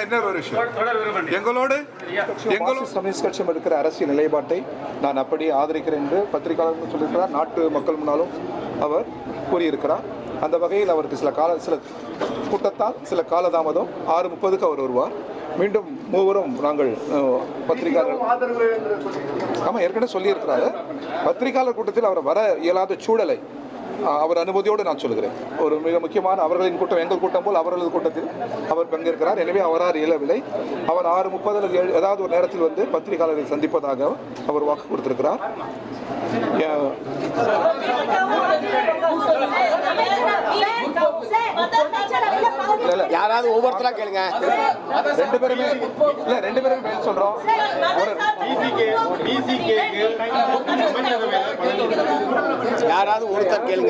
இன்னொரு விஷயம், எங்களோடு கம்யூனிஸ்ட் கட்சியும் இருக்கிற அரசியல் நிலைப்பாட்டை நான் அப்படி ஆதரிக்கிறேன் என்று பத்திரிகையாளர்கள் சொல்லியிருக்கிறார். நாட்டு மக்கள் முன்னாலும் அவர் கூறியிருக்கிறார். அந்த வகையில் அவருக்கு சில கூட்டத்தால் சில காலதாமதம் 6:30 அவர் வருவார். மீண்டும் மூவரும் நாங்கள் பத்திரிகையாளர் ஏற்கனவே சொல்லியிருக்கிறாரு. பத்திரிகையாளர் கூட்டத்தில் அவர் வர இயலாத சூழலை அவர் அனுமதியோடு நான் சொல்கிறேன். ஒரு மிக முக்கியமான அவர்களின் கூட்டம், எங்கள் கூட்டம் போல் அவர்களது கூட்டத்தில் அவர் பங்கேற்கிறார். எனவே அவரால் இயலவில்லை. அவர் 6:30 அல்லது ஏதாவது ஒரு நேரத்தில் வந்து பத்திரிகையாளரை சந்திப்பதாக அவர் வாக்கு கொடுத்திருக்கிறார். யாராவது ஒவ்வொருத்தரா கேளுங்க. ரெண்டு பேருமே மேல் சொல்றோம். யாராவது ஒருத்தர் கேளுங்க.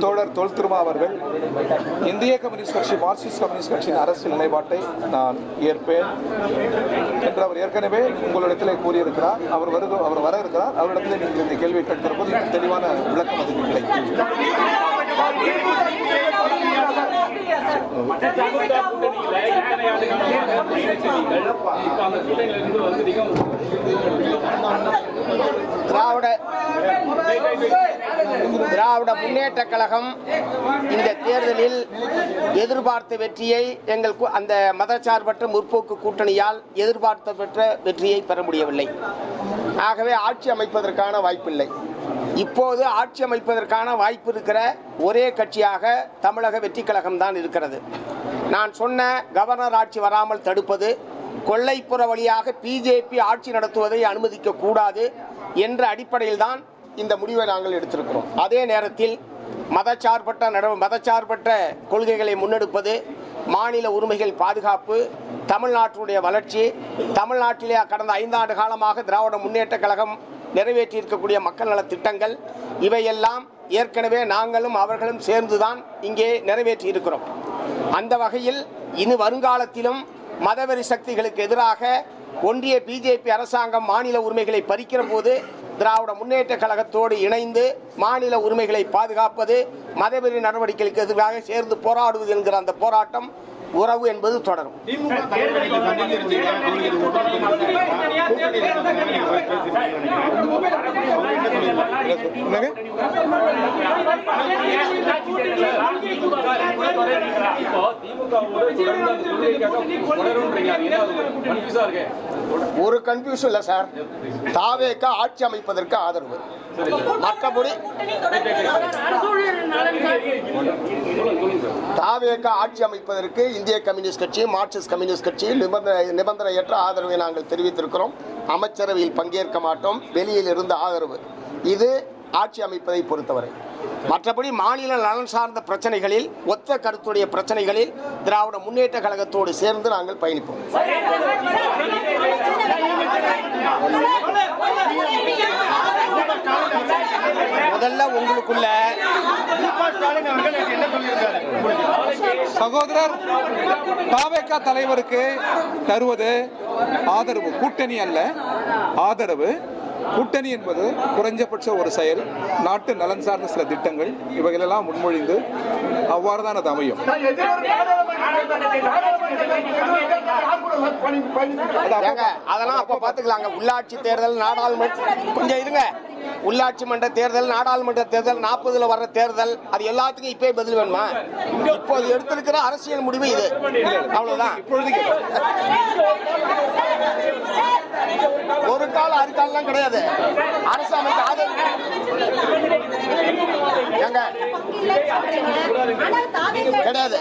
தோழர் தொல் திருமா அவர்கள் இந்திய கம்யூனிஸ்ட் கட்சி மார்க்சிஸ்ட் கம்யூனிஸ்ட் கட்சியின் அரசியல் நிலைப்பாட்டை நான் ஏற்பேன் என்று அவர் ஏற்கனவே உங்களிடத்திலே கூறியிருக்கிறார். அவர் வர இருக்கிறார். அவரிடத்தில் நீங்கள் இந்த கேள்வியை கேட்கிற போது தெளிவான விளக்கம் அதுக்கு கிடைக்கும். திராவிட முன்னேற்ற கழகம் இந்த தேர்தலில் எதிர்பார்த்த வெற்றியை அந்த மதச்சார்பற்ற முற்போக்கு கூட்டணியால் எதிர்பார்த்த பெற்ற வெற்றியை பெற முடியவில்லை. ஆகவே ஆட்சி அமைப்பதற்கான வாய்ப்பில்லை. இப்போது ஆட்சி அமைப்பதற்கான வாய்ப்பு இருக்கிற ஒரே கட்சியாக தமிழக வெற்றி கழகம் தான் இருக்கிறது. நான் சொன்ன கவர்னர் ஆட்சி வராமல் தடுப்பது, கொல்லைப்புற வழியாக பிஜேபி ஆட்சி நடத்துவதை அனுமதிக்க கூடாது என்ற அடிப்படையில் தான் இந்த முடிவை நாங்கள் எடுத்திருக்கிறோம். அதே நேரத்தில் மதச்சார்பற்ற கொள்கைகளை முன்னெடுப்பது, மாநில உரிமைகள் பாதுகாப்பு, தமிழ்நாட்டுடைய வளர்ச்சி, தமிழ்நாட்டிலே கடந்த 5 ஆண்டு காலமாக திராவிட முன்னேற்ற கழகம் நிறைவேற்றியிருக்கக்கூடிய மக்கள் நல திட்டங்கள், இவையெல்லாம் ஏற்கனவே நாங்களும் அவர்களும் சேர்ந்துதான் இங்கே நிறைவேற்றி இருக்கிறோம். அந்த வகையில் இனி வருங்காலத்திலும் மதவெறி சக்திகளுக்கு எதிராக ஒன்றிய பிஜேபி அரசாங்கம் மாநில உரிமைகளை பறிக்கிற போது திராவிட முன்னேற்ற கழகத்தோடு இணைந்து மாநில உரிமைகளை பாதுகாப்பது, மதவெறி நடவடிக்கைகளுக்கு எதிராக சேர்ந்து போராடுவது என்கிற அந்த போராட்டம், உறவு என்பது தொடரும். ஒரு கன்ஃபியூஷன் இல்லை சார். தாவேக ஆட்சி அமைப்பதற்கு ஆதரவு, மற்றபடி தாவேக ஆட்சி அமைப்பதற்கு இந்திய கம்யூனிஸ்ட் கட்சி, மார்க்சிஸ்ட் கம்யூனிஸ்ட் கட்சி நிபந்தனையற்ற ஆதரவை நாங்கள் தெரிவித்திருக்கிறோம். அமைச்சரவையில் பங்கேற்க மாட்டோம், வெளியில் இருந்து ஆதரவு. இது ஆட்சி அமைப்பதை பொறுத்தவரை. மற்றபடி மாநில நலன் சார்ந்த பிரச்சனைகளில், ஒத்த கருத்துடைய பிரச்சனைகளில் திராவிட முன்னேற்ற கழகத்தோடு சேர்ந்து நாங்கள் பயணிப்போம். முதல்ல உங்களுக்குள்ள சகோதரர் தாவேகா தலைவருக்கு தருவது ஆதரவு, கூட்டணி அல்ல, ஆதரவு. கூட்டணி என்பது குறைஞ்சபட்ச ஒரு செயல், நாட்டு நலன் சார்ந்த சில திட்டங்கள், இவைகளெல்லாம் முன்மொழிந்து அவ்வாறு தான் அது அமையும். அதெல்லாம் அப்ப பாத்துக்கலாங்க. உள்ளாட்சி தேர்தல், நாடாளுமன்ற, கொஞ்சம் இருங்க, உள்ளாட்சி மன்ற தேர்தல், நாடாளுமன்ற தேர்தல், 40ல் வர்ற தேர்தல், அது எல்லாத்துக்கும் இப்பே பதில் வேணுமா? இப்போது எடுத்திருக்கிற அரசியல் முடிவு இது, அவ்வளவுதான். ஒரு கால அறுக்காலாம் கிடையாது. அரசாங்கத்துக்கு ஆதரவு கிடையாது.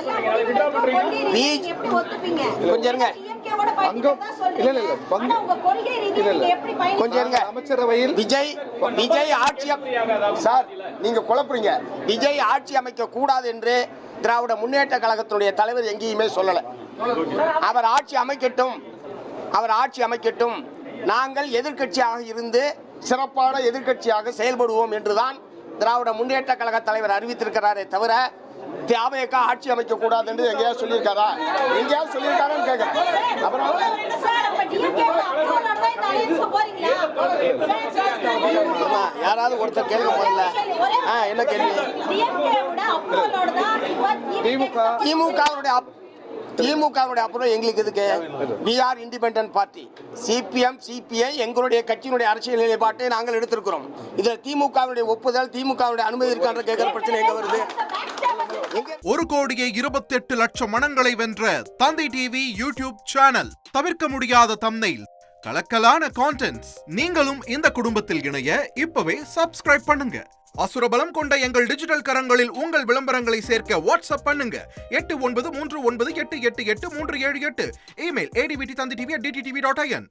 கொஞ்சம் இருங்க, அமைச்சரவையில் விஜய் ஆட்சி சார், நீங்க குழப்பறீங்க. விஜய் ஆட்சி அமைக்க கூடாது என்று திராவிட முன்னேற்ற கழகத்தினுடைய தலைவர் எங்கேயுமே சொல்லல. அவர் ஆட்சி அமைக்கட்டும், நாங்கள் எதிர்க்கட்சியாக இருந்து சிறப்பான எதிர்க்கட்சியாக செயல்படுவோம் என்றுதான் திராவிட முன்னேற்ற கழக தலைவர் அறிவித்திருக்கிறாரே தவிர திமுக ஆட்சி அமைக்க கூடாது என்று எங்கேயாவது சொல்லியிருக்காரா? எங்கேயாவது சொல்லியிருக்காரான்னு கேட்கிறேன். அப்புறம் யாராவது ஒருத்தர் கேளுங்க முதல்ல. என்ன கேள்வி? திமுகவுடைய அப்புறம் எங்களுக்கு எதுக்கு? we are independent party. CPM CBI எங்களுடைய கட்சியினுடைய அரசியல் நிலைப்பாட்டை நாங்கள் எடுத்திருக்கிறோம். இதுல திமுகவுடைய ஒப்புதல், திமுகவுடைய அனுமதி இருக்கான்ற கேட்கிற பிரச்சனை எங்க வருது? 1,28,00,000 மனங்களை வென்ற தந்தி டிவி யூடியூப் சேனல். தவிர்க்க முடியாத தம்ப்நெயில், கலக்கலான கான்டென்ட்ஸ். நீங்களும் இந்த குடும்பத்தில் இணைய இப்பவே சப்ஸ்கிரைப் பண்ணுங்க. அசுரபலம் கொண்ட எங்கள் டிஜிட்டல் கரங்களில் உங்கள் விளம்பரங்களை சேர்க்க வாட்ஸ்அப் பண்ணுங்க. 8939888838. Email advtthanditv@dttv.in.